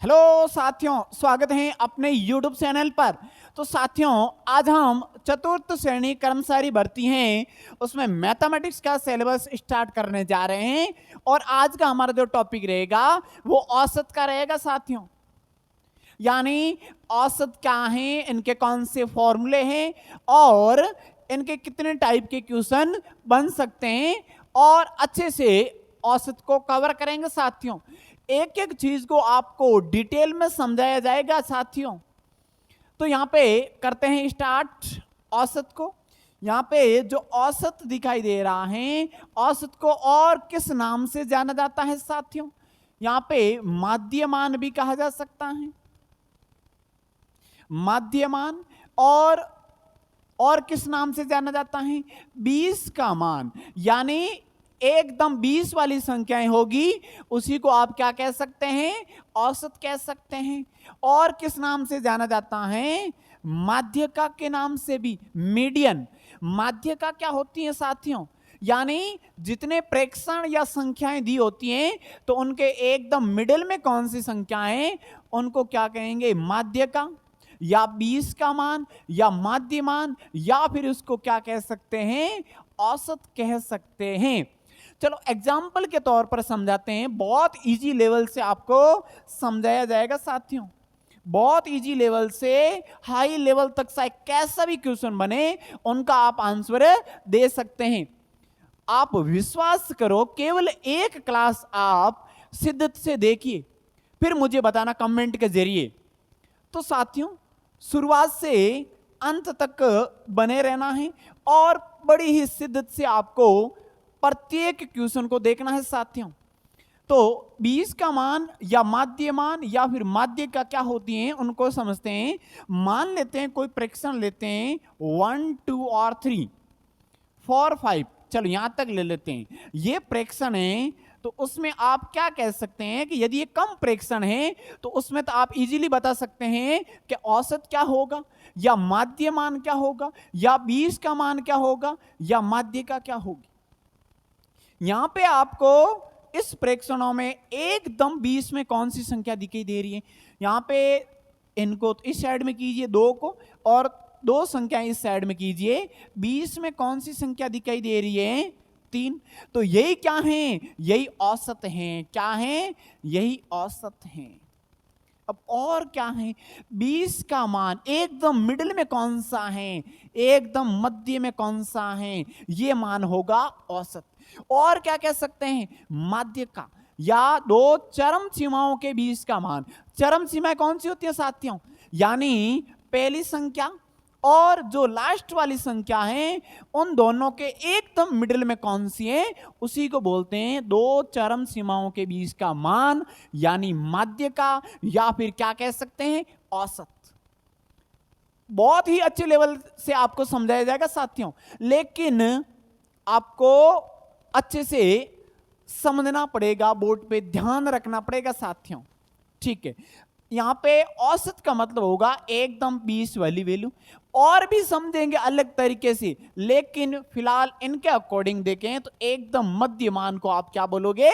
Hello साथियों, स्वागत है अपने YouTube चैनल पर। तो साथियों, आज हम चतुर्थ श्रेणी कर्मचारी भर्ती हैं उसमें मैथमेटिक्स का सिलेबस स्टार्ट करने जा रहे हैं और आज का हमारा जो टॉपिक रहेगा वो औसत का रहेगा साथियों। यानी औसत क्या है, इनके कौन से फॉर्मूले हैं और इनके कितने टाइप के क्वेश्चन बन सकते हैं और अच्छे से औसत को कवर करेंगे साथियों। एक एक चीज को आपको डिटेल में समझाया जाएगा साथियों। तो यहां पे करते हैं स्टार्ट औसत को। यहां पे जो औसत दिखाई दे रहा है, औसत को और किस नाम से जाना जाता है साथियों? यहां पे माध्यमान भी कहा जा सकता है, माध्यमान। और किस नाम से जाना जाता है? 20 का मान, यानी एकदम 20 वाली संख्याएं होगी उसी को आप क्या कह सकते हैं? औसत कह सकते हैं। और किस नाम से जाना जाता है? माध्यिका के नाम से भी, मीडियन। माध्यिका क्या होती है साथियों? यानी जितने प्रेक्षण या संख्याएं दी होती हैं तो उनके एकदम मिडिल में कौन सी संख्याएं, उनको क्या कहेंगे? माध्यिका, या 20 का मान, या माध्यमान, या फिर उसको क्या कह सकते हैं? औसत कह सकते हैं। चलो एग्जाम्पल के तौर पर समझाते हैं, बहुत इजी लेवल से आपको समझाया जाएगा साथियों। बहुत इजी लेवल से हाई लेवल तक चाहे कैसा भी क्वेश्चन बने उनका आप आंसर दे सकते हैं। आप विश्वास करो, केवल एक क्लास आप शिद्दत से देखिए, फिर मुझे बताना कमेंट के जरिए। तो साथियों, शुरुआत से अंत तक बने रहना है और बड़ी ही शिद्दत से आपको प्रत्येक क्वेश्चन को देखना है साथियों। तो 20 का मान या माध्यमान या फिर माध्यिका क्या होती हैं उनको समझते हैं। मान लेते हैं कोई प्रेक्षण लेते हैं 1, 2 और 3, 4, 5, चलो यहां तक ले लेते हैं। ये प्रेक्षण है तो उसमें आप क्या कह सकते हैं कि यदि ये कम प्रेक्षण है तो उसमें तो आप इजीली बता सकते हैं कि औसत क्या होगा, या माध्यमान क्या होगा, या 20 का मान क्या होगा, या माध्यिका क्या होगी। यहां पे आपको इस प्रेक्षणों में एकदम 20 में कौन सी संख्या दिखाई दे रही है? यहां पे इनको इस साइड में कीजिए 2 को, और 2 संख्याएं इस साइड में कीजिए। 20 में कौन सी संख्या दिखाई दे रही है? 3। तो यही क्या है? यही औसत है। क्या है? यही औसत है। अब और क्या है? 20 का मान एकदम मिडिल में कौन सा है, एकदम मध्य में कौन सा है, ये मान होगा औसत। और क्या कह सकते हैं? माध्यिका, या दो चरम सीमाओं के बीच का मान। चरम सीमाएं कौन सी होती है साथियों? यानी पहली संख्या और जो लास्ट वाली संख्या है उन दोनों के एकदम मिडिल में कौन सी है, उसी को बोलते हैं दो चरम सीमाओं के बीच का मान, यानी माध्यिका, या फिर क्या कह सकते हैं? औसत। बहुत ही अच्छे लेवल से आपको समझाया जाएगा साथियों, लेकिन आपको अच्छे से समझना पड़ेगा, बोर्ड पे ध्यान रखना पड़ेगा साथियों। ठीक है, यहां पे औसत का मतलब होगा एकदम 20 वाली वैल्यू। और भी समझेंगे अलग तरीके से, लेकिन फिलहाल इनके अकॉर्डिंग देखें तो एकदम मध्यमान को आप क्या बोलोगे?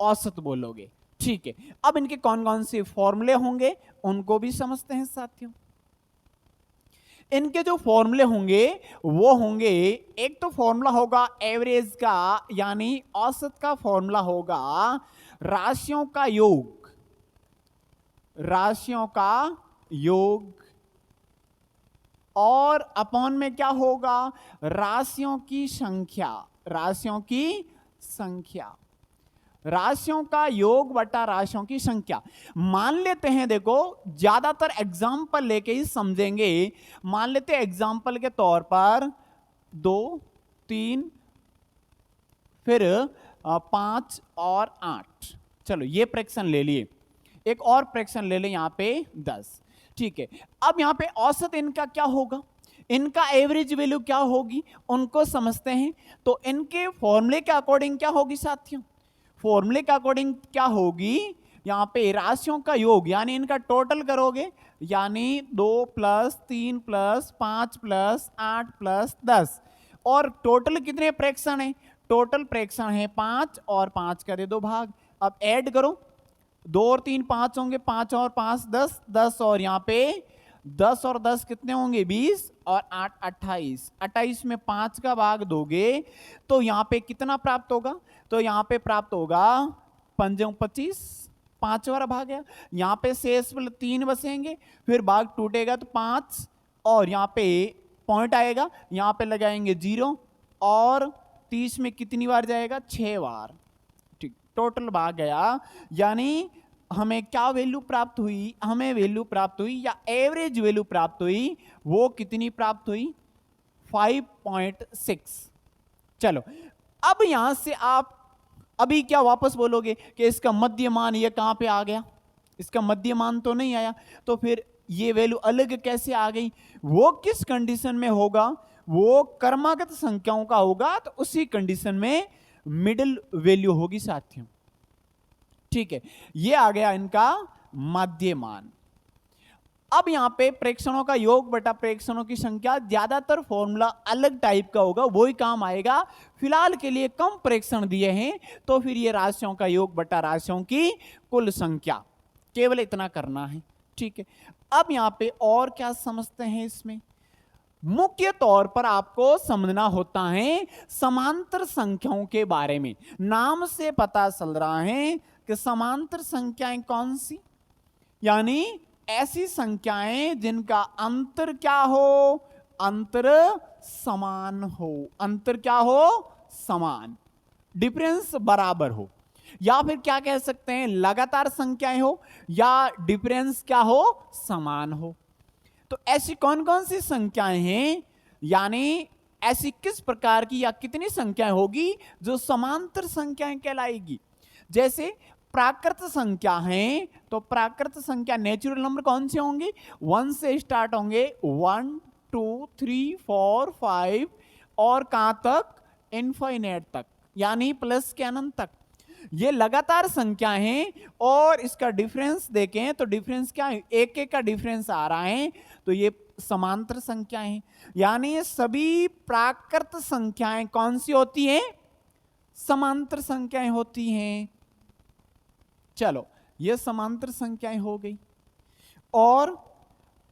औसत बोलोगे। ठीक है, अब इनके कौन कौन से फॉर्मूले होंगे उनको भी समझते हैं साथियों। इनके जो फॉर्मूले होंगे वो होंगे, एक तो फॉर्मूला होगा एवरेज का, यानी औसत का फॉर्मूला होगा राशियों का योग, राशियों का योग, और अपॉन में क्या होगा? राशियों की संख्या, राशियों की संख्या, राशियों का योग बटा राशियों की संख्या। मान लेते हैं, देखो ज्यादातर एग्जाम्पल लेके ही समझेंगे। मान लेते हैं एग्जाम्पल के तौर पर 2, 3, फिर 5 और 8। चलो ये फ्रैक्शन ले लिए, एक और फ्रैक्शन ले लें यहां पे 10। ठीक है, अब यहां पे औसत इनका क्या होगा, इनका एवरेज वैल्यू क्या होगी, उनको समझते हैं। तो इनके फॉर्मूले के अकॉर्डिंग क्या होगी साथियों? फॉर्मूले के अकॉर्डिंग क्या होगी? यहां पे राशियों का योग, यानी इनका टोटल करोगे, यानी 2 + 3 + 5 + 8 + 10। और टोटल कितने फ्रैक्शन है? टोटल फ्रैक्शन है 5, और 5 का दे दो भाग। अब ऐड करो, 2 और 3 5 होंगे, 5 और 5 10, 10 और यहाँ पे 10 और 10 कितने होंगे 20 और 8 28, 28 में 5 का भाग दोगे तो यहाँ पे कितना प्राप्त होगा, तो यहाँ पे प्राप्त होगा 5 25, 5 वाला भाग गया, यहाँ पे शेष 3 बसेंगे, फिर भाग टूटेगा तो 5 और यहाँ पे पॉइंट आएगा, यहाँ पे लगाएंगे 0 और 30 में कितनी बार जाएगा 6 बार, ठीक, टोटल भाग गया। यानी हमें क्या वैल्यू प्राप्त हुई, हमें वैल्यू प्राप्त हुई या एवरेज वैल्यू प्राप्त हुई, वो कितनी प्राप्त हुई 5.6। चलो अब यहां से आप अभी क्या वापस बोलोगे कि इसका मध्यमान ये कहां पे आ गया, इसका मध्यमान तो नहीं आया, तो फिर ये वैल्यू अलग कैसे आ गई, वो किस कंडीशन में होगा, वो क्रमागत संख्याओं का होगा, तो उसी कंडीशन में मिडिल वैल्यू होगी साथियों, ठीक है। ये आ गया इनका मध्यमान। अब यहां पे प्रेक्षणों का योग बटा प्रेक्षणों की संख्या, ज्यादातर फॉर्मूला अलग टाइप का होगा, वही काम आएगा। फिलहाल के लिए कम प्रेक्षण दिए हैं तो फिर ये राशियों का योग बटा राशियों की कुल संख्या, केवल इतना करना है, ठीक है। अब यहां पे और क्या समझते हैं, इसमें मुख्य तौर पर आपको समझना होता है समांतर संख्याओं के बारे में। नाम से पता चल रहा है कि समांतर संख्याएं कौन सी, यानी ऐसी संख्याएं जिनका अंतर क्या हो, अंतर समान हो, अंतर क्या हो समान, डिफरेंस बराबर हो, या फिर क्या कह सकते हैं लगातार संख्याएं हो या डिफरेंस क्या हो समान हो। तो ऐसी कौन कौन सी संख्याएं हैं, यानी ऐसी किस प्रकार की या कितनी संख्याएं होगी जो समांतर संख्याएं कहलाएगी। जैसे प्राकृत संख्या हैं, तो प्राकृत संख्या नेचुरल नंबर कौन से होंगे, 1 से स्टार्ट होंगे, 1 2 3 4 5 और कहां तक इनफाइनाइट तक, यानी प्लस के अनंत तक। ये लगातार संख्या हैं और इसका डिफरेंस देखें तो डिफरेंस क्या है, एक एक का डिफरेंस आ रहा है, तो ये समांतर संख्याएं हैं। यानी ये सभी प्राकृत संख्याएं कौन सी होती हैं, समांतर संख्याएं होती हैं। चलो ये समांतर संख्याएं हो गई। और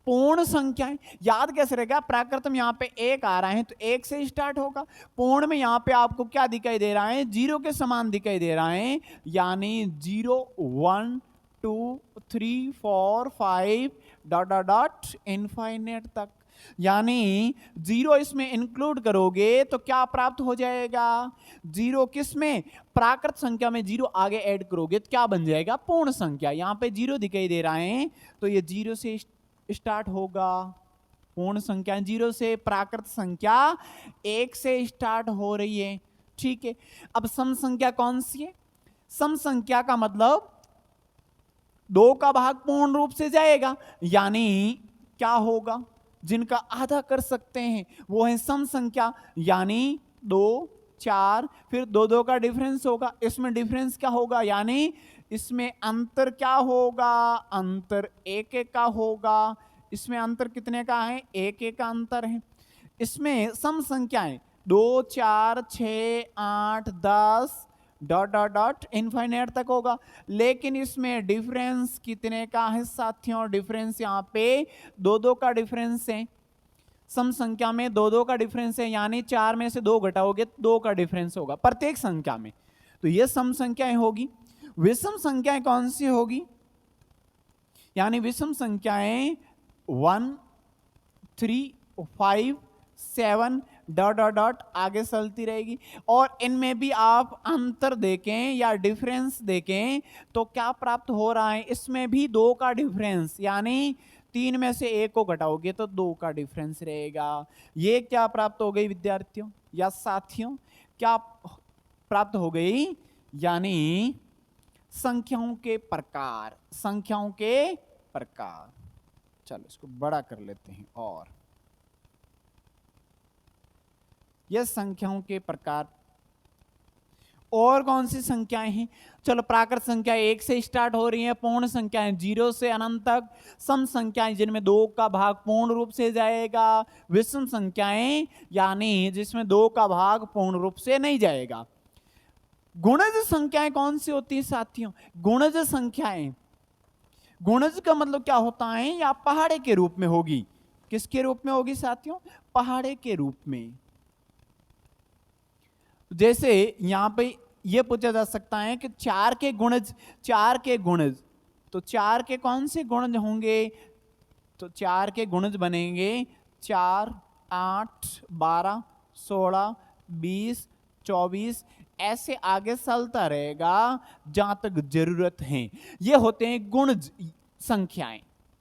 पूर्ण संख्याएं याद कैसे रहेगा, प्राकृत में यहां पे 1 आ रहा है तो 1 से स्टार्ट होगा, पूर्ण में यहां पे आपको क्या दिखाई दे रहा है, 0 के समान दिखाई दे रहा है, यानी 0 1 2 3 4 5 डॉट डॉट डॉट इनफाइनाइट तक। यानी 0 इसमें इंक्लूड करोगे तो क्या प्राप्त हो जाएगा, 0 किस में, प्राकृत संख्या में 0 आगे ऐड करोगे तो क्या बन जाएगा पूर्ण संख्या। यहां पे 0 दिखाई दे रहा है तो ये 0 से स्टार्ट होगा, पूर्ण संख्या 0 से, प्राकृत संख्या 1 से स्टार्ट हो रही है, ठीक है। अब सम संख्या कौन सी है, सम संख्या का मतलब 2 का भाग पूर्ण रूप से जाएगा, यानी क्या होगा, जिनका आधा कर सकते हैं वो है सम संख्या, यानी 2 4 फिर 2 2 का डिफरेंस होगा, इसमें डिफरेंस क्या होगा, यानी इसमें अंतर क्या होगा, अंतर 1 1 का होगा, इसमें अंतर कितने का है 1 1 का अंतर है। इसमें सम संख्याएं 2 4 6 8 10 डॉट डॉट डॉट इनफाइनाइट तक होगा, लेकिन इसमें डिफरेंस कितने का है साथियों, डिफरेंस यहाँ पे 2 2 का डिफरेंस है, सम संख्या में 2 2 का डिफरेंस है, यानी 4 में से 2 घटाओगे 2 का डिफरेंस होगा प्रत्येक संख्या में, तो ये सम संख्याएं होगी। विषम संख्याएं कौन सी होगी, यानी विषम संख्याएं 1 3 5 7 डॉट डॉट डॉट आगे चलती रहेगी, और इनमें भी आप अंतर देखें या डिफरेंस देखें तो क्या प्राप्त हो रहा है, इसमें भी 2 का डिफरेंस, यानी 3 में से 1 को घटाओगे तो 2 का डिफरेंस रहेगा। ये क्या प्राप्त हो गई विद्यार्थियों या साथियों, क्या प्राप्त हो गई, यानी संख्याओं के प्रकार, संख्याओं के प्रकार। चलो इसको बड़ा कर लेते हैं, और यह संख्याओं के प्रकार। और कौन सी संख्याएं हैं, चलो प्राकृत संख्या 1 से स्टार्ट हो रही है, पूर्ण संख्याएं 0 से अनंत तक, सम संख्याएं जिनमें 2 का भाग पूर्ण रूप से जाएगा, विषम संख्याएं यानी जिसमें 2 का भाग पूर्ण रूप से नहीं जाएगा। गुणज संख्याएं कौन सी होती है साथियों? गुणज संख्याएं, गुणज का मतलब क्या होता है? या पहाड़े के रूप में होगी। किसके रूप में होगी साथियों? पहाड़े के रूप में। जैसे यहां पे यह पूछा जा सकता है कि 4 के गुणज, 4 के गुणज, तो 4 के कौन से गुणज होंगे? तो 4 के गुणज बनेंगे 4, 8, 12, 16, 20, 24, ऐसे आगे चलता रहेगा जहां तक जरूरत है। ये होते हैं गुणज संख्याएं।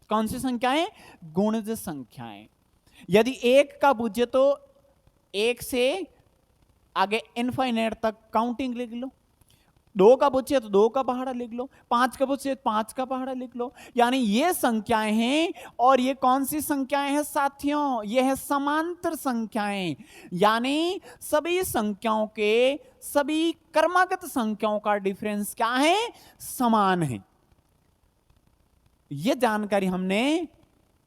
कौन सी संख्याएं? गुणज संख्याएं। यदि 1 का पूछे तो 1 से आगे इनफाइनाइट तक काउंटिंग लिख लो। 2 का पूछे तो 2 का पहाड़ा लिख लो। 5 का पूछे तो 5 का पहाड़ा लिख लो। यानी ये संख्याएं हैं। और ये कौन सी संख्याएं हैं साथियों? ये है समांतर संख्याएं। यानी सभी संख्याओं के, सभी क्रमागत संख्याओं का डिफरेंस क्या है? समान है। ये जानकारी हमने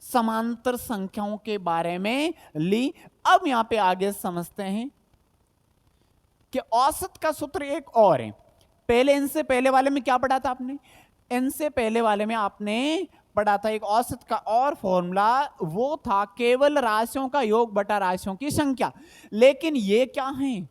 समांतर संख्याओं के बारे में ली। अब यहां पे आगे समझते हैं कि औसत का सूत्र एक और है। पहले, इनसे पहले वाले में क्या पढ़ा था आपने? इनसे पहले वाले में आपने पढ़ा था एक औसत का और फॉर्मूला, वो था केवल राशियों का योग बटा राशियों की संख्या। लेकिन ये क्या है?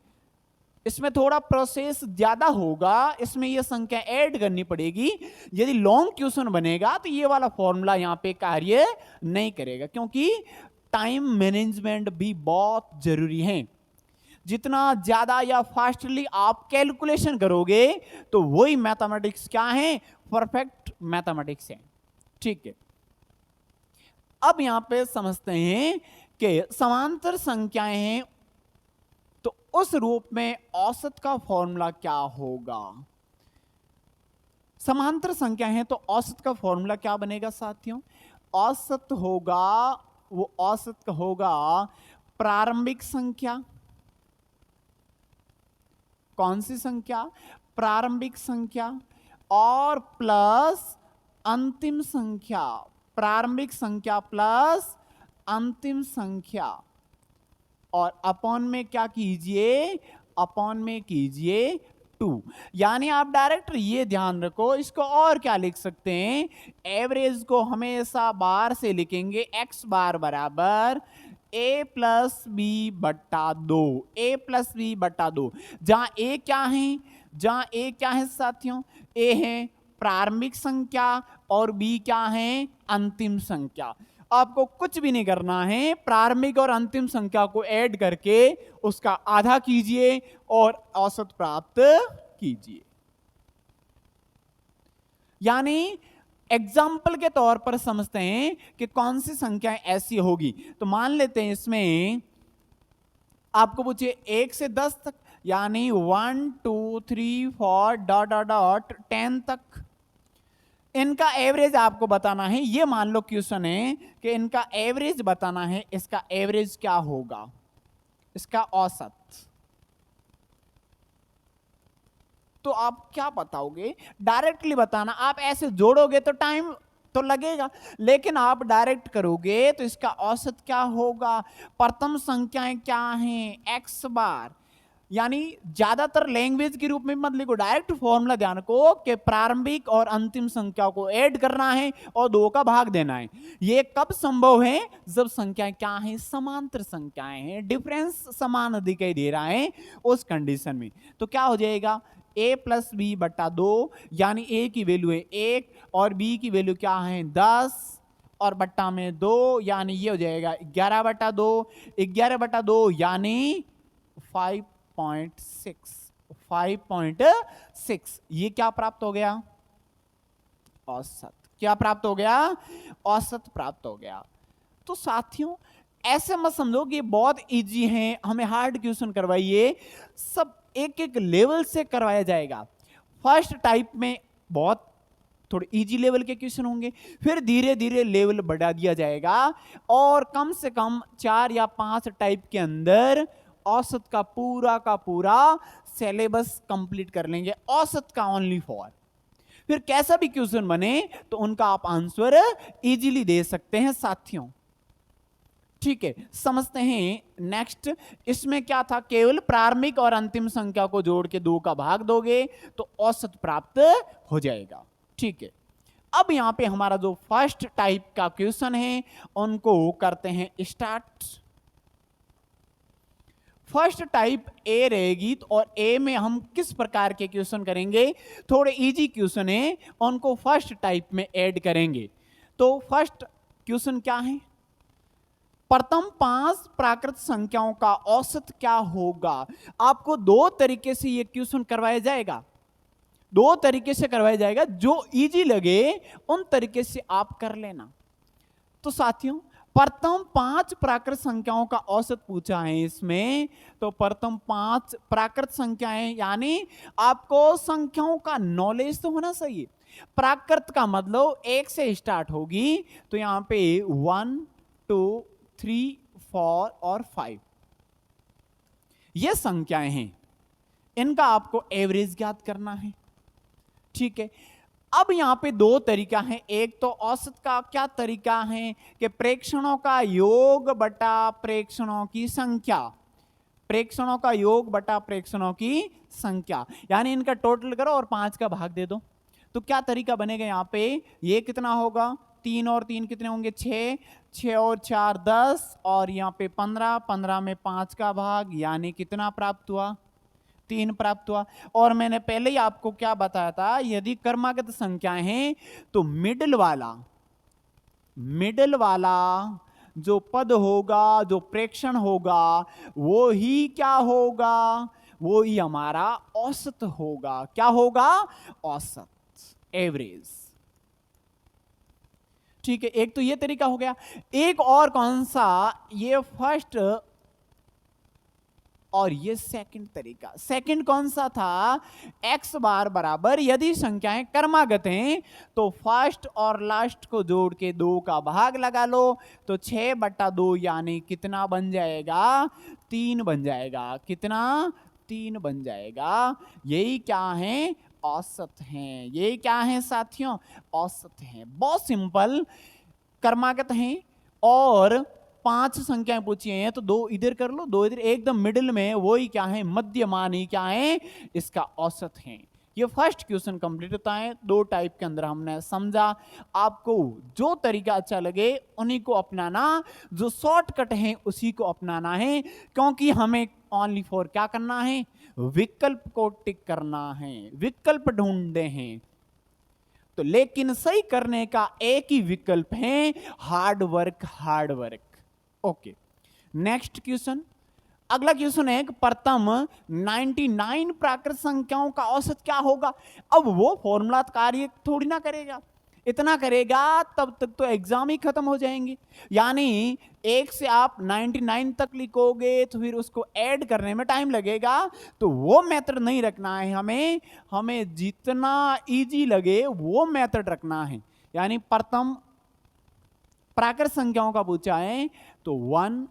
इसमें थोड़ा प्रोसेस ज्यादा होगा। इसमें ये संख्या ऐड करनी पड़ेगी। यदि लॉन्ग क्वेश्चन बनेगा तो ये वाला फॉर्मूला यहां पे कार्य नहीं करेगा, क्योंकि टाइम मैनेजमेंट भी बहुत जरूरी है। जितना ज्यादा या फास्टली आप कैलकुलेशन करोगे तो वही मैथमेटिक्स क्या है? परफेक्ट मैथमेटिक्स है। ठीक है, अब यहां पे समझते हैं कि समांतर संख्याएं हैं तो उस रूप में औसत का फॉर्मूला क्या होगा? समांतर संख्या है तो औसत का फॉर्मूला क्या बनेगा साथियों? औसत होगा, वो औसत होगा प्रारंभिक संख्या। कौन सी संख्या? प्रारंभिक संख्या और प्लस अंतिम संख्या। प्रारंभिक संख्या प्लस अंतिम संख्या। और अपॉन में क्या कीजिए? अपॉन में कीजिए 2। यानी आप डायरेक्ट ये ध्यान रखो, इसको और क्या लिख सकते हैं? एवरेज को हमेशा बार से लिखेंगे। x बार बराबर a प्लस बी बट्टा 2। a प्लस बी बट्टा 2। जहां a क्या है? जहां a क्या है साथियों? a है प्रारंभिक संख्या और b क्या है? अंतिम संख्या। आपको कुछ भी नहीं करना है, प्रारंभिक और अंतिम संख्या को ऐड करके उसका आधा कीजिए और औसत प्राप्त कीजिए। यानी एग्जाम्पल के तौर पर समझते हैं कि कौन सी संख्याएं ऐसी होगी। तो मान लेते हैं इसमें आपको पूछिए 1 से 10 तक, यानी 1 2 3 4 डॉट डॉट डॉट 10 तक। इनका एवरेज आपको बताना है। ये मान लो क्वेश्चन है कि इनका एवरेज बताना है। इसका एवरेज क्या होगा? इसका औसत। तो आप क्या बताओगे? डायरेक्टली बताना। आप ऐसे जोड़ोगे तो टाइम तो लगेगा, लेकिन आप डायरेक्ट करोगे तो इसका औसत क्या होगा? प्रथम संख्याएं क्या हैं? x बार। यानी ज्यादातर लैंग्वेज के रूप में मत लिखो, डायरेक्ट फॉर्मूला ध्यान रखो कि प्रारंभिक और अंतिम संख्या को ऐड करना है और 2 का भाग देना है। ये कब संभव है? जब संख्याएं क्या हैं? समांतर संख्याएं हैं, डिफरेंस समान दिखाई दे रहा है उस कंडीशन में। तो क्या हो जाएगा? a प्लस बी बट्टा 2, यानी a की वैल्यू है 1 और b की वैल्यू क्या है? 10 और बट्टा में 2, यानी ये हो जाएगा 11 बट्टा 2। 11 बट्टा 2 यानी 5.6। ये क्या प्राप्त हो गया? औसत। क्या प्राप्त हो गया? औसत प्राप्त हो गया। तो साथियों ऐसे मत समझो कि बहुत इजी है, हमें हार्ड क्वेश्चन करवाइए। सब एक एक लेवल से करवाया जाएगा। फर्स्ट टाइप में बहुत थोड़े इजी लेवल के क्वेश्चन होंगे, फिर धीरे धीरे लेवल बढ़ा दिया जाएगा और कम से कम 4 या 5 टाइप के अंदर औसत का पूरा सिलेबस कंप्लीट कर लेंगे। औसत का ओनली फॉर। फिर कैसा भी क्वेश्चन बने तो उनका आप आंसर इजीली दे सकते हैं साथियों। ठीक है, समझते हैं नेक्स्ट। इसमें क्या था, केवल प्रारंभिक और अंतिम संख्या को जोड़ के 2 का भाग दोगे तो औसत प्राप्त हो जाएगा। ठीक है, अब यहां पे हमारा जो फर्स्ट टाइप का क्वेश्चन है उनको करते हैं स्टार्ट। फर्स्ट टाइप ए रहेगी और ए में हम किस प्रकार के क्वेश्चन करेंगे, थोड़े इजी क्वेश्चन है, उनको फर्स्ट टाइप में ऐड करेंगे। तो फर्स्ट क्वेश्चन क्या है, प्रथम 5 प्राकृत संख्याओं का औसत क्या होगा। आपको 2 तरीके से ये क्वेश्चन करवाया जाएगा, 2 तरीके से करवाया जाएगा, जो इजी लगे उन तरीके से आप कर लेना। तो साथियों, प्रथम 5 प्राकृत संख्याओं का औसत पूछा है इसमें, तो प्रथम 5 प्राकृत संख्याएं यानी आपको संख्याओं का नॉलेज तो होना चाहिए। प्राकृत का मतलब 1 से स्टार्ट होगी, तो यहां पे 1 2 3 4 और 5 ये संख्याएं हैं, इनका आपको एवरेज ज्ञात करना है। ठीक है, अब यहां पे 2 तरीका है, एक तो औसत का क्या तरीका है कि प्रेक्षणों का योग बटा प्रेक्षणों की संख्या, प्रेक्षणों का योग बटा प्रेक्षणों की संख्या, यानी इनका टोटल करो और 5 का भाग दे दो। तो क्या तरीका बनेगा, यहां पे ये कितना होगा, 3 और 3 कितने होंगे, 6, 6 और 4 10, और यहां पे 15, 15 में 5 का भाग, यानी कितना प्राप्त हुआ, 3 प्राप्त हुआ। और मैंने पहले ही आपको क्या बताया था, यदि क्रमागत संख्याएं हैं तो मिडिल वाला जो पद होगा, जो प्रेक्षण होगा, वो ही क्या होगा, वो ही हमारा औसत होगा। क्या होगा, औसत, एवरेज। ठीक है, एक तो ये तरीका हो गया। एक और कौन सा, ये फर्स्ट और ये सेकंड तरीका। सेकंड कौन सा था, x बार बराबर यदि संख्याएं क्रमागत हैं तो फर्स्ट और लास्ट को जोड़ के 2 का भाग लगा लो, तो 6 बटा 2 यानी कितना बन जाएगा, 3 बन जाएगा। कितना, 3 बन जाएगा। यही क्या है, औसत हैं। यही क्या है साथियों, औसत हैं। बहुत सिंपल, क्रमागत हैं और 5 संख्याएं पूछी हैं, तो 2 इधर कर लो, 2 इधर, एकदम मिडिल में वही क्या है, मध्यमान ही क्या है, इसका औसत है। ये फर्स्ट क्वेश्चन कंप्लीट होता है। 2 टाइप के अंदर हमने समझा। आपको जो तरीका अच्छा लगे उन्हीं को अपनाना, जो शॉर्टकट है उसी को अपनाना है, क्योंकि हमें ओनली फॉर क्या करना है, विकल्प को टिक करना है, विकल्प ढूंढते हैं। तो लेकिन सही करने का एक ही विकल्प है, hard work, hard work. Okay, next question. अगला क्वेश्चन है कि प्रथम 99 प्राकृत संख्याओं का औसत क्या होगा। अब वो फॉर्मूला कार्य थोड़ी ना करेगा, इतना करेगा तब तक तो एग्जाम ही खत्म हो जाएंगे। यानी 1 से आप 99 तक लिखोगे तो फिर उसको ऐड करने में टाइम लगेगा, तो वो मेथड नहीं रखना है हमें। हमें जितना इजी लगे वो मेथड रखना है। यानी प्रथम प्राकृत संख्याओं का पूछा है तो 1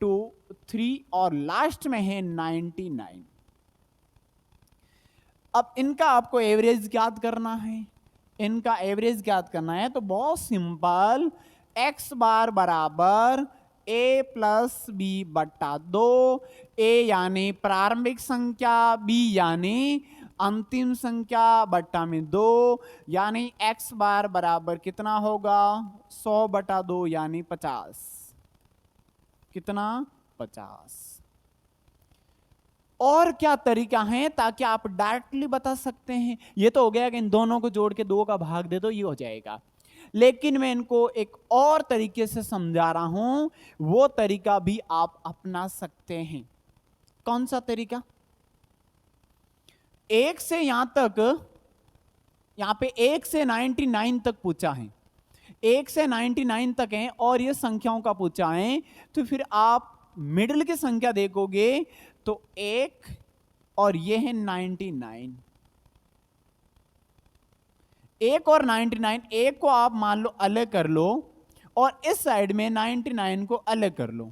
2 3 और लास्ट में है 99। अब इनका आपको एवरेज ज्ञात करना है। इनका एवरेज ज्ञात करना है तो बहुत सिंपल, x बार बराबर a प्लस बी बट्टा 2। a यानी प्रारंभिक संख्या, b यानी अंतिम संख्या, बट्टा में 2, यानी x बार बराबर कितना होगा, 100 बटा 2 यानी 50। कितना, 50। और क्या तरीका है ताकि आप डायरेक्टली बता सकते हैं। ये तो हो गया कि इन दोनों को जोड़ के 2 का भाग दे दो, ये हो जाएगा। लेकिन मैं इनको एक और तरीके से समझा रहा हूं, वो तरीका भी आप अपना सकते हैं। कौन सा तरीका, 1 से यहां तक, यहां पे 1 से 99 तक पूछा है, 1 से 99 तक है और ये संख्याओं का पूछा है, तो फिर आप मिडिल की संख्या देखोगे तो 1 और ये है 99। 1 और 99, 1 को आप मान लो अलग कर लो और इस साइड में 99 को अलग कर लो।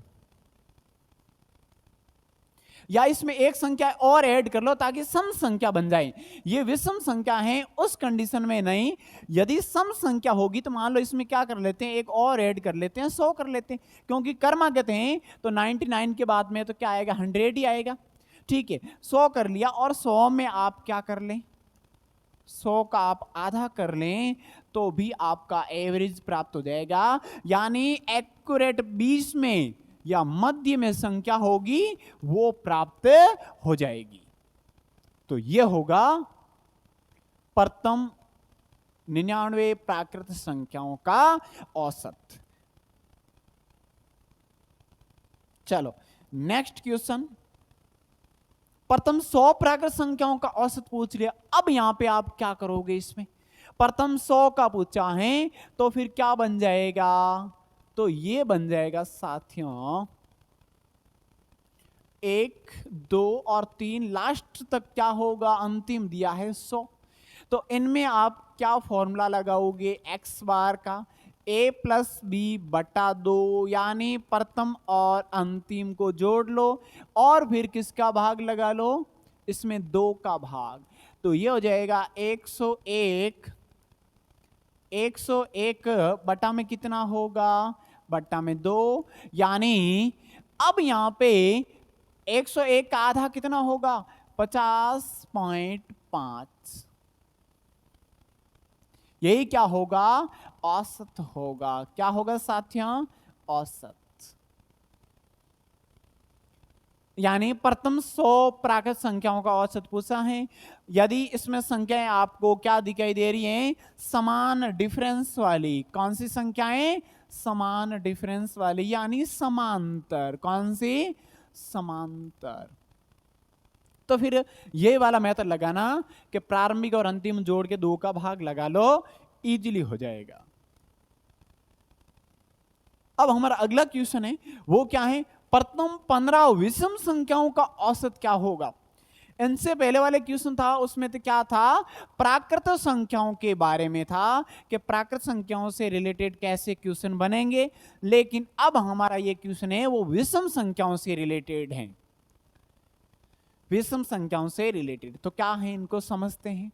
या इसमें एक संख्या और ऐड कर लो ताकि सम संख्या बन जाए। ये विषम संख्या है उस कंडीशन में नहीं, यदि सम संख्या होगी तो मान लो इसमें क्या कर लेते हैं, एक और ऐड कर लेते हैं, 100 कर लेते हैं, क्योंकि क्रमागत हैं तो 99 के बाद में तो क्या आएगा, 100 ही आएगा। ठीक है, 100 कर लिया और 100 में आप क्या कर लें, 100 का आप आधा कर लें तो भी आपका एवरेज प्राप्त हो जाएगा। यानी एक्यूरेट 20 में या मध्य में संख्या होगी वो प्राप्त हो जाएगी। तो यह होगा प्रथम 99 प्राकृत संख्याओं का औसत। चलो नेक्स्ट क्वेश्चन, प्रथम 100 प्राकृत संख्याओं का औसत पूछ लिया। अब यहां पे आप क्या करोगे, इसमें प्रथम 100 का पूछा है तो फिर क्या बन जाएगा, तो ये बन जाएगा साथियों 1, 2 और 3, लास्ट तक क्या होगा, अंतिम दिया है 100। तो इनमें आप क्या फॉर्मूला लगाओगे, x बार का a+b/2, यानी प्रथम और अंतिम को जोड़ लो और फिर किसका भाग लगा लो, इसमें 2 का भाग। तो ये हो जाएगा 101 बटा में कितना होगा, बटा में 2, यानी अब यहां पे 101 का आधा कितना होगा, 50.5। यही क्या होगा, औसत होगा। क्या होगा साथियों, औसत। यानी प्रथम 100 प्राकृत संख्याओं का औसत पूछा है। यदि इसमें संख्याएं आपको क्या दिखाई दे रही हैं, समान डिफरेंस वाली, कौन सी संख्याएं, समान डिफरेंस वाली, यानी समांतर। कौन सी, समांतर। तो फिर ये वाला मेथड लगाना कि प्रारंभिक और अंतिम जोड़ के 2 का भाग लगा लो, इजीली हो जाएगा। अब हमारा अगला क्वेश्चन है, वो क्या है, प्रथम 15 विषम संख्याओं का औसत क्या होगा। इनसे पहले वाले क्वेश्चन था उसमें तो क्या था, प्राकृत संख्याओं के बारे में था कि प्राकृत संख्याओं से रिलेटेड कैसे क्वेश्चन बनेंगे, लेकिन अब हमारा ये क्वेश्चन है वो विषम संख्याओं से रिलेटेड है। विषम संख्याओं से रिलेटेड तो क्या है, इनको समझते हैं।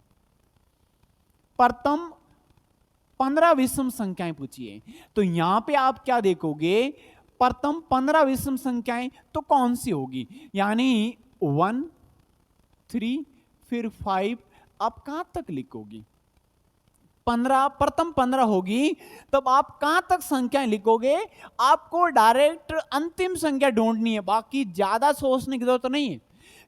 प्रथम 15 विषम संख्याएं पूछिए, तो यहां पे आप क्या देखोगे, प्रथम 15 विषम संख्याएं तो कौन सी होगी, यानी 1, 3 फिर 5, आप कहां तक लिखोगी, 15, प्रथम 15 होगी, तब आप कहां तक संख्याएं लिखोगे, आपको डायरेक्ट अंतिम संख्या ढूंढनी है, बाकी ज्यादा सोचने की जरूरत नहीं है।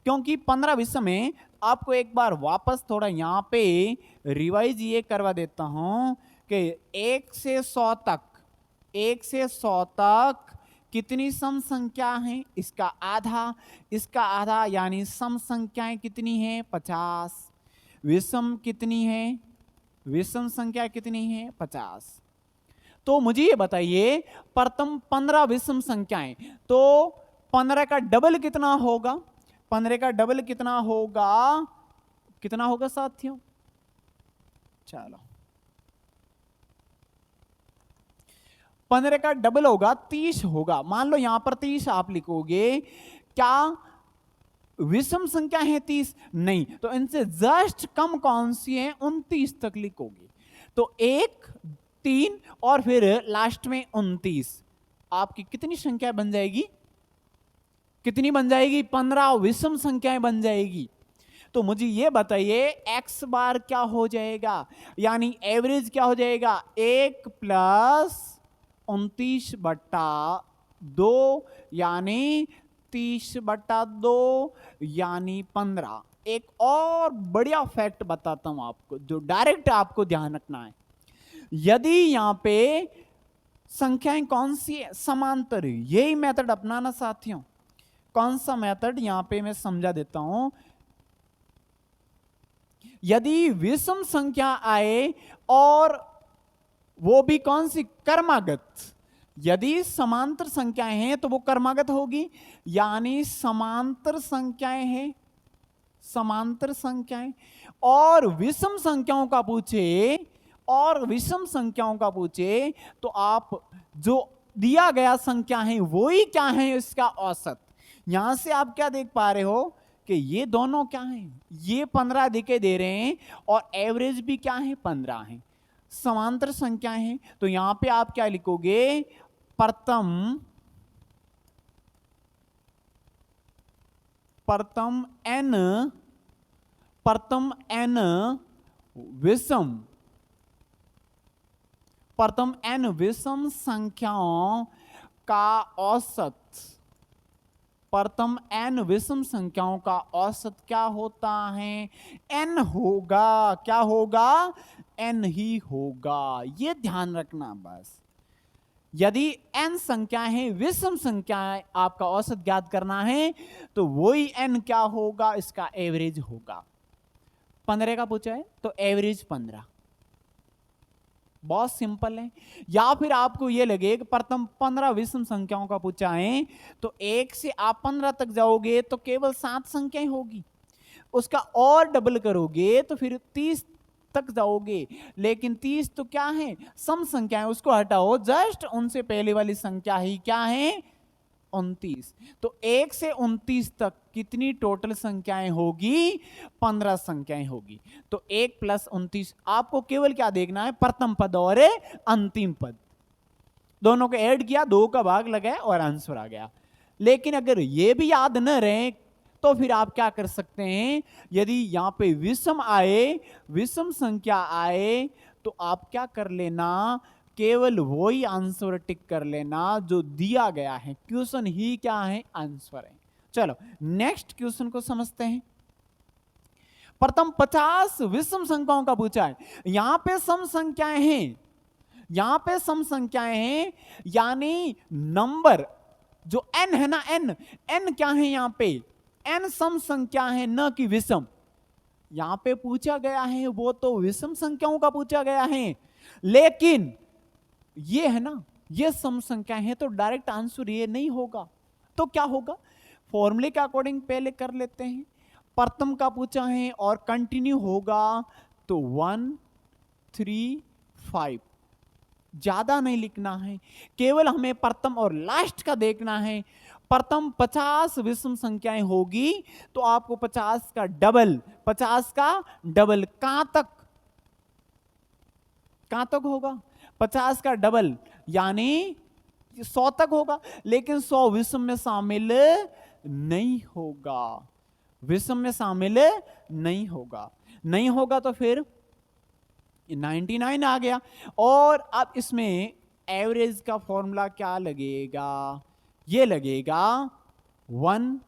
क्योंकि 15 विषम में आपको एक बार वापस थोड़ा यहां पे रिवाइज ये करवा देता हूं कि 1 से 100 तक, 1 से 100 तक कितनी सम संख्या है, इसका आधा, यानी सम संख्याएं कितनी है, 50। विषम कितनी है, विषम संख्या कितनी है, 50। तो मुझे ये बताइए प्रथम 15 विषम संख्याएं, तो 15 का डबल कितना होगा, 15 का डबल कितना होगा साथियों, चलो 15 का डबल होगा 30 होगा। मान लो यहां पर 30 आप लिखोगे, क्या विषम संख्या है 30, नहीं, तो इनसे जस्ट कम कौन सी है, 29 तक लिखोगे। तो 1, 3 और फिर लास्ट में 29, आपकी कितनी संख्या बन जाएगी, कितनी बन जाएगी, 15 विषम संख्याएं बन जाएगी। तो मुझे ये बताइए x बार क्या हो जाएगा, यानी एवरेज क्या हो जाएगा, 1 + 29/2 यानी 30/2 यानी 15। एक और बढ़िया फैक्ट बताता हूं आपको जो डायरेक्ट आपको ध्यान रखना है, यदि यहां पे संख्याएं कौन सी है, समांतर, यही मेथड अपनाना साथियों। कौन सा मेथड, यहां पे मैं समझा देता हूं। यदि विषम संख्या आए और वो भी कौन सी, क्रमागत, यदि समांतर संख्याएं हैं तो वो क्रमागत होगी, यानी समांतर संख्याएं हैं, समांतर संख्याएं। और विषम संख्याओं का पूछे, तो आप जो दिया गया संख्या है वही क्या है, इसका औसत। यहां से आप क्या देख पा रहे हो कि ये दोनों क्या हैं, ये 15 दिखे दे रहे हैं और एवरेज भी क्या है, 15 है, समांतर संख्याएं हैं। तो यहां पे आप क्या लिखोगे, प्रथम n विषम संख्याओं का औसत, प्रथम n विषम संख्याओं का औसत क्या होता है, n होगा। क्या होगा, n ही होगा। ये ध्यान रखना बस। यदि n संख्याएं हैं, विषम संख्याएं, आपका औसत ज्ञात करना है तो वही n क्या होगा, इसका एवरेज होगा। 15 का पूछा है तो एवरेज 15, बहुत सिंपल है। या फिर आपको यह लगे कि प्रथम 15 विषम संख्याओं का पूछा है तो 1 से आप 15 तक जाओगे तो केवल 7 संख्याएं होगी, उसका और डबल करोगे तो फिर 30 तक जाओगे। लेकिन 30 तो क्या है, सम संख्या है, उसको हटाओ, जस्ट उनसे पहले वाली संख्या ही क्या है, 29। तो 1 से 29 तक कितनी टोटल संख्याएं होगी, 15 संख्याएं होगी। तो 1 + 29, आपको केवल क्या देखना है, प्रथम पद और अंतिम पद, दोनों को ऐड किया, 2 का भाग लगाया और आंसर आ गया। लेकिन अगर ये भी याद न रहे तो फिर आप क्या कर सकते हैं, यदि यहां पे विषम आए, विषम संख्या आए, तो आप क्या कर लेना, केवल वही आंसर टिक कर लेना जो दिया गया है, क्वेश्चन ही क्या है, आंसर है। चलो नेक्स्ट क्वेश्चन को समझते हैं। प्रथम 50 विषम संख्याओं का पूछा है। यहां पे सम संख्याएं हैं, यहां पे सम संख्याएं हैं, यानी नंबर जो n है ना, n क्या है, यहां पे n सम संख्या है, न कि विषम। यहां पे पूछा गया है वो तो विषम संख्याओं का पूछा गया है, लेकिन ये है ना, ये सम संख्याएं हैं, तो डायरेक्ट आंसर ये नहीं होगा। तो क्या होगा, फॉर्मूले के अकॉर्डिंग पहले कर लेते हैं। प्रथम का पूछा है और कंटिन्यू होगा तो 1 3 5, ज्यादा नहीं लिखना है, केवल हमें प्रथम और लास्ट का देखना है। प्रथम 50 विषम संख्याएं होगी तो आपको 50 का डबल, 50 का डबल कहां तक होगा, 50 का डबल यानी 100 तक होगा। लेकिन 100 विषम में शामिल नहीं होगा, विषम में शामिल नहीं होगा तो फिर 99 आ गया। और अब इसमें एवरेज का फॉर्मूला क्या लगेगा, ये लगेगा 1,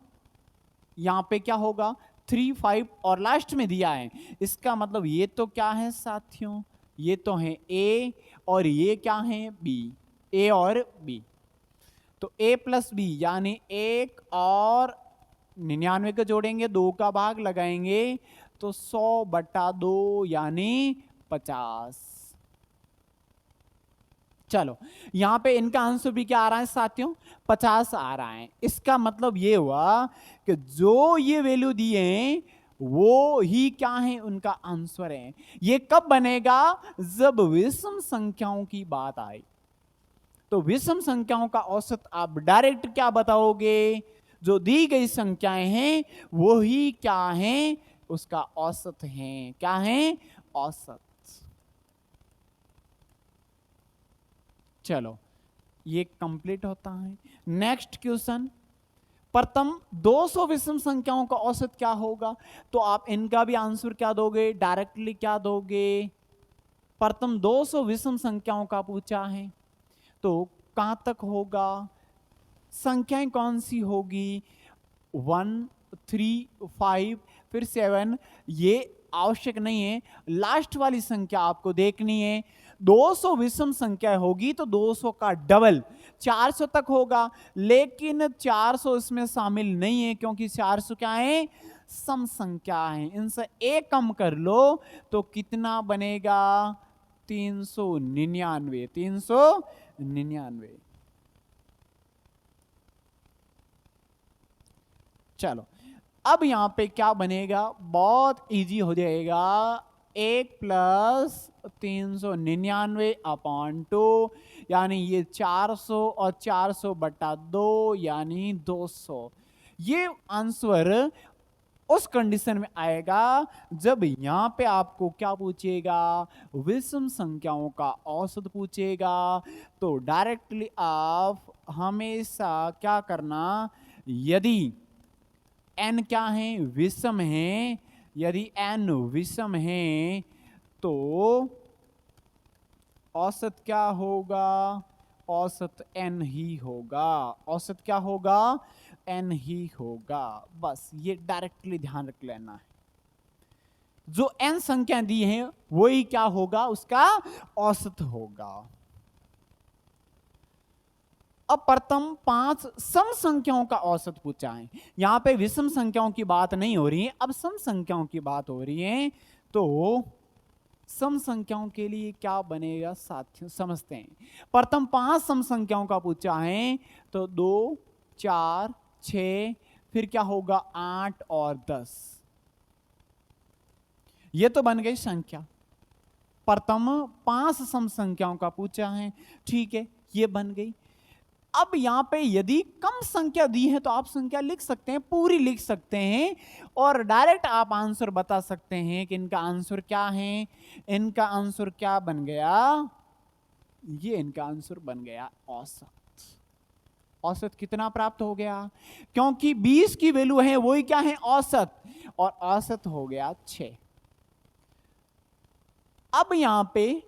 यहां पे क्या होगा 3 5 और लास्ट में दिया है, इसका मतलब ये तो क्या है साथियों, ये तो है A और ये क्या है B, A और B। तो A + B यानी 1 और 99 को जोड़ेंगे, 2 का भाग लगाएंगे तो 100/2 यानी 50। चलो यहां पे इनका आंसर भी क्या आ रहा है साथियों, 50 आ रहा है। इसका मतलब ये हुआ कि जो ये वैल्यू दिए हैं वो ही क्या है, उनका आंसर है। ये कब बनेगा, जब विषम संख्याओं की बात आए। तो विषम संख्याओं का औसत आप डायरेक्ट क्या बताओगे, जो दी गई संख्याएं हैं वो ही क्या है, उसका औसत है। क्या है, औसत। चलो ये कंप्लीट होता है। नेक्स्ट क्वेश्चन, प्रथम 200 विषम संख्याओं का औसत क्या होगा। तो आप इनका भी आंसर क्या दोगे, डायरेक्टली क्या दोगे, प्रथम 200 विषम संख्याओं का पूछा है तो कहां तक होगा, संख्याएं कौन सी होगी, 1 3 5 फिर 7, ये आवश्यक नहीं है, लास्ट वाली संख्या आपको देखनी है। 200 विषम संख्या होगी तो 200 का डबल 400 तक होगा, लेकिन 400 इसमें शामिल नहीं है क्योंकि 400 क्या है, सम संख्या है। इनसे एक कम कर लो तो कितना बनेगा, 399, 399। चलो अब यहां पे क्या बनेगा, बहुत इजी हो जाएगा, 1 + 399/2 यानी ये 400 और 400/2 यानी 200। ये आंसर उस कंडीशन में आएगा जब यहां पे आपको क्या पूछेगा, विषम संख्याओं का औसत पूछेगा। तो डायरेक्टली आप हमेशा क्या करना, यदि n क्या है, विषम है, यदि n विषम है तो औसत क्या होगा, औसत n ही होगा। औसत क्या होगा, n ही होगा। बस ये डायरेक्टली ध्यान रख लेना है, जो n संख्या दी है वही क्या होगा, उसका औसत होगा। अब प्रथम 5 सम संख्याओं का औसत पूछा है। यहां पे विषम संख्याओं की बात नहीं हो रही है, अब सम संख्याओं की बात हो रही है। तो सम संख्याओं के लिए क्या बनेगा साथियों, समझते हैं। प्रथम 5 सम संख्याओं का पूछा है, तो 2, 4, 6, फिर क्या होगा 8 और 10। ये तो बन गई संख्या। प्रथम 5 सम संख्याओं का पूछा है, ठीक है, ये बन गई। अब यहां पे यदि कम संख्या दी है तो आप संख्या लिख सकते हैं, पूरी लिख सकते हैं, और डायरेक्ट आप आंसर बता सकते हैं कि इनका आंसर क्या है। इनका आंसर क्या बन गया, ये इनका आंसर बन गया औसत। औसत कितना प्राप्त हो गया, क्योंकि 20 की वैल्यू है वही क्या है, औसत, और औसत हो गया 6। अब यहां पे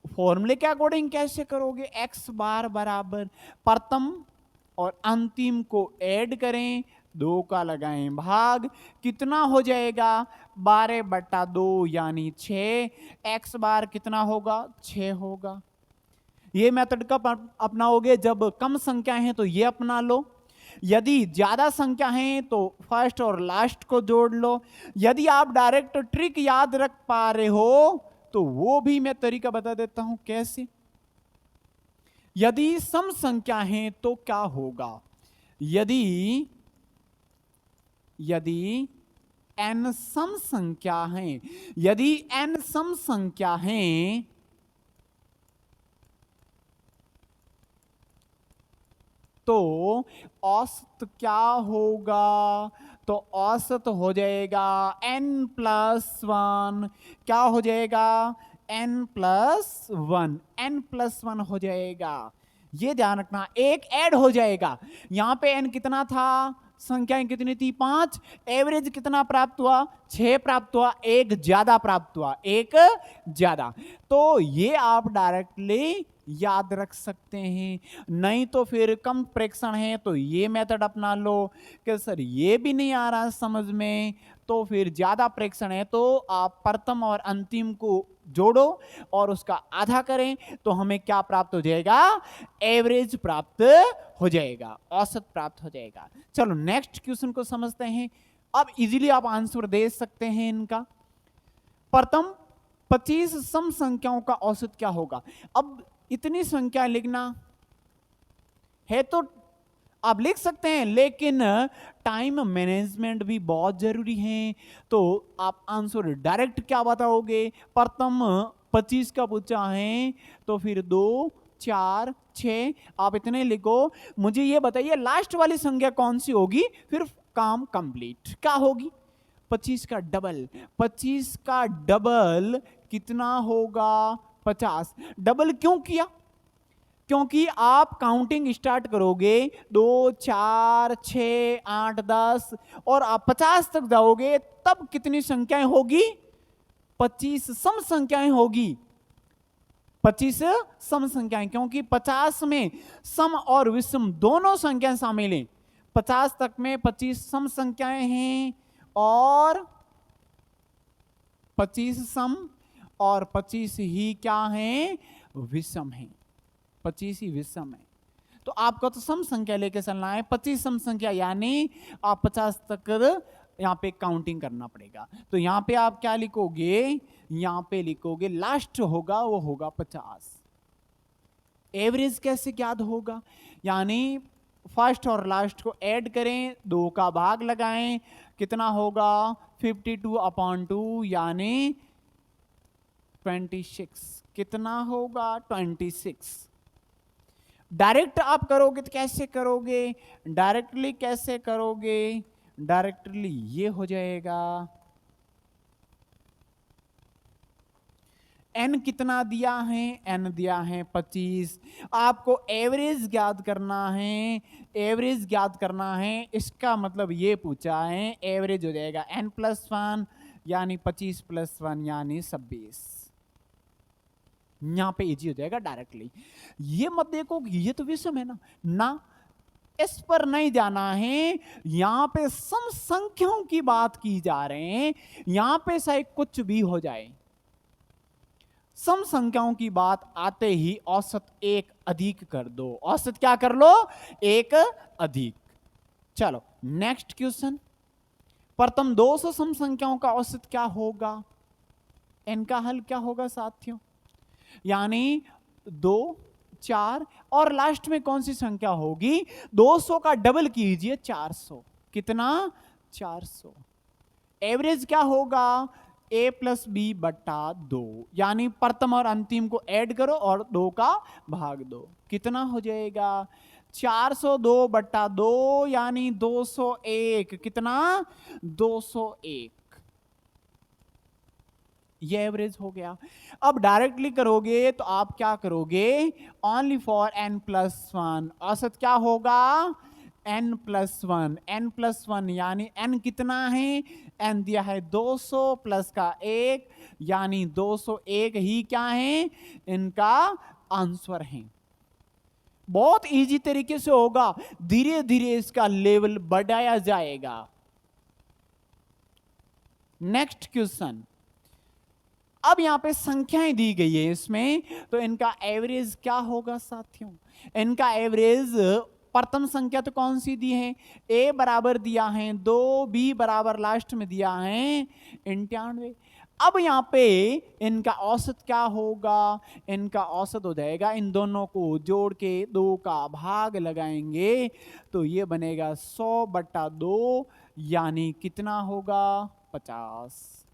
फॉर्मूले के अकॉर्डिंग कैसे करोगे, x बार बराबर प्रथम और अंतिम को ऐड करें, 2 का लगाएं भाग, कितना हो जाएगा 12/2 यानी 6। x बार कितना होगा, 6 होगा। ये मेथड कब अपनाओगे, जब कम संख्या है तो ये अपना लो, यदि ज्यादा संख्या है तो फर्स्ट और लास्ट को जोड़ लो। यदि आप डायरेक्ट ट्रिक याद रख पा रहे हो तो वो भी मैं तरीका बता देता हूं कैसे। यदि सम संख्या है तो क्या होगा, यदि n सम संख्या है, यदि n सम संख्या है तो औसत क्या होगा, तो औसत हो जाएगा n+1। क्या हो जाएगा, n+1, n+1 हो जाएगा। ये ध्यान रखना, एक ऐड हो जाएगा। यहां पे n कितना था, संख्याएं कितनी थी 5, एवरेज कितना प्राप्त हुआ 6 प्राप्त हुआ, एक ज्यादा प्राप्त हुआ, एक ज्यादा। तो ये आप डायरेक्टली याद रख सकते हैं। नहीं तो फिर कम प्रेक्षण है तो ये मेथड अपना लो कि सर ये भी नहीं आ रहा समझ में, तो फिर ज्यादा प्रेक्षण है तो आप प्रथम और अंतिम को जोड़ो और उसका आधा करें, तो हमें क्या प्राप्त हो जाएगा, एवरेज प्राप्त हो जाएगा, औसत प्राप्त हो जाएगा। चलो नेक्स्ट क्वेश्चन को समझते हैं। अब इजीली आप आंसर दे सकते हैं इनका। प्रथम 25 सम संख्याओं का औसत क्या होगा। अब इतनी संख्या लिखना है तो आप लिख सकते हैं, लेकिन टाइम मैनेजमेंट भी बहुत जरूरी है। तो आप आंसर डायरेक्ट क्या बताओगे, प्रथम 25 का पूछा है तो फिर 2, 4, 6 आप इतने लिखो। मुझे ये बताइए लास्ट वाली संख्या कौन सी होगी, फिर काम कंप्लीट। क्या होगी, 25 का डबल, 25 का डबल कितना होगा 50। डबल क्यों किया, क्योंकि आप काउंटिंग स्टार्ट करोगे 2, 4, 6, 8, 10 और आप 50 तक जाओगे, तब कितनी संख्याएं होगी, 25 सम संख्याएं होगी। 25 सम संख्याएं, क्योंकि 50 में सम और विषम दोनों संख्याएं शामिल हैं। 50 तक में 25 सम संख्याएं हैं और 25 सम और 25 ही क्या हैं, विषम हैं। 25 ही विषम है। तो आपको तो सम संख्या लेके चलना है, 25 सम संख्या, यानी आप 50 तक यहां पे काउंटिंग करना पड़ेगा। तो यहां पे आप क्या लिखोगे, यहां पे लिखोगे लास्ट होगा वो होगा 50। एवरेज कैसे ज्ञात होगा, यानी फर्स्ट और लास्ट को ऐड करें, 2 का भाग लगाएं, कितना होगा 52/2 यानी 26। कितना होगा 26। डायरेक्ट आप करोगे तो कैसे करोगे, डायरेक्टली कैसे करोगे, डायरेक्टली ये हो जाएगा, n कितना दिया है, n दिया है 25। आपको एवरेज ज्ञात करना है, एवरेज ज्ञात करना है, इसका मतलब ये पूछा है, एवरेज हो जाएगा n+1 यानी 25 + 1 यानी 26। यहां पे इजी हो जाएगा डायरेक्टली। ये मत देखो ये तो विषम है ना, इस पर नहीं जाना है। यहां पे सम संख्याओं की बात की जा रहे हैं, यहां पे चाहे कुछ भी हो जाए, सम संख्याओं की बात आते ही औसत एक अधिक कर दो, औसत क्या कर लो, एक अधिक। चलो नेक्स्ट क्वेश्चन, प्रथम 200 सम संख्याओं का औसत क्या होगा, इनका हल क्या होगा साथियों, यानी 2 4 और लास्ट में कौन सी संख्या होगी, 200 का डबल कीजिए 400, कितना 400। एवरेज क्या होगा, a+b/2, यानी प्रथम और अंतिम को ऐड करो और 2 का भाग दो, कितना हो जाएगा 402/2 यानी 201, कितना 201, ये एवरेज हो गया। अब डायरेक्टली करोगे तो आप क्या करोगे, ओनली फॉर n+1, औसत क्या होगा n+1, n+1 यानी n कितना है, n दिया है 200 प्लस का 1 यानी 201 ही क्या है, इनका आंसर है। बहुत इजी तरीके से होगा, धीरे धीरे इसका लेवल बढ़ाया जाएगा। नेक्स्ट क्वेश्चन, अब यहां पे संख्याएं दी गई है इसमें, तो इनका एवरेज क्या होगा साथियों, इनका एवरेज, प्रथम संख्या तो कौन सी दी है, a बराबर दिया है 2, b बराबर लास्ट में दिया है 98। अब यहां पे इनका औसत क्या होगा, इनका औसत हो जाएगा, इन दोनों को जोड़ के 2 का भाग लगाएंगे तो ये बनेगा 100/2 यानी कितना होगा 50,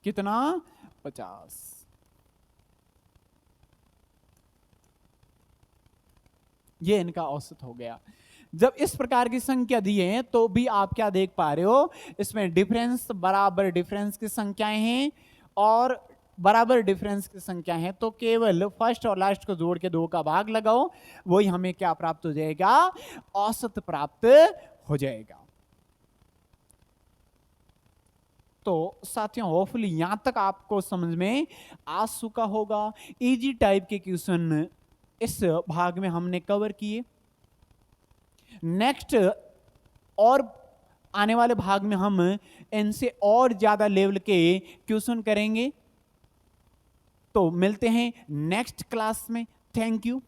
कितना 50। ये इनका औसत हो गया। जब इस प्रकार की संख्या दी है तो भी आप क्या देख पा रहे हो, इसमें डिफरेंस, बराबर डिफरेंस की संख्याएं हैं और बराबर डिफरेंस की संख्या है, तो केवल फर्स्ट और लास्ट को जोड़ के 2 का भाग लगाओ, वही हमें क्या प्राप्त हो जाएगा, औसत प्राप्त हो जाएगा। तो साथियों होपफुली यहां तक आपको समझ में आ चुका होगा। इजी टाइप के क्वेश्चन इस भाग में हमने कवर किए। नेक्स्ट और आने वाले भाग में हम इनसे और ज्यादा लेवल के क्वेश्चन करेंगे। तो मिलते हैं नेक्स्ट क्लास में। Thank you.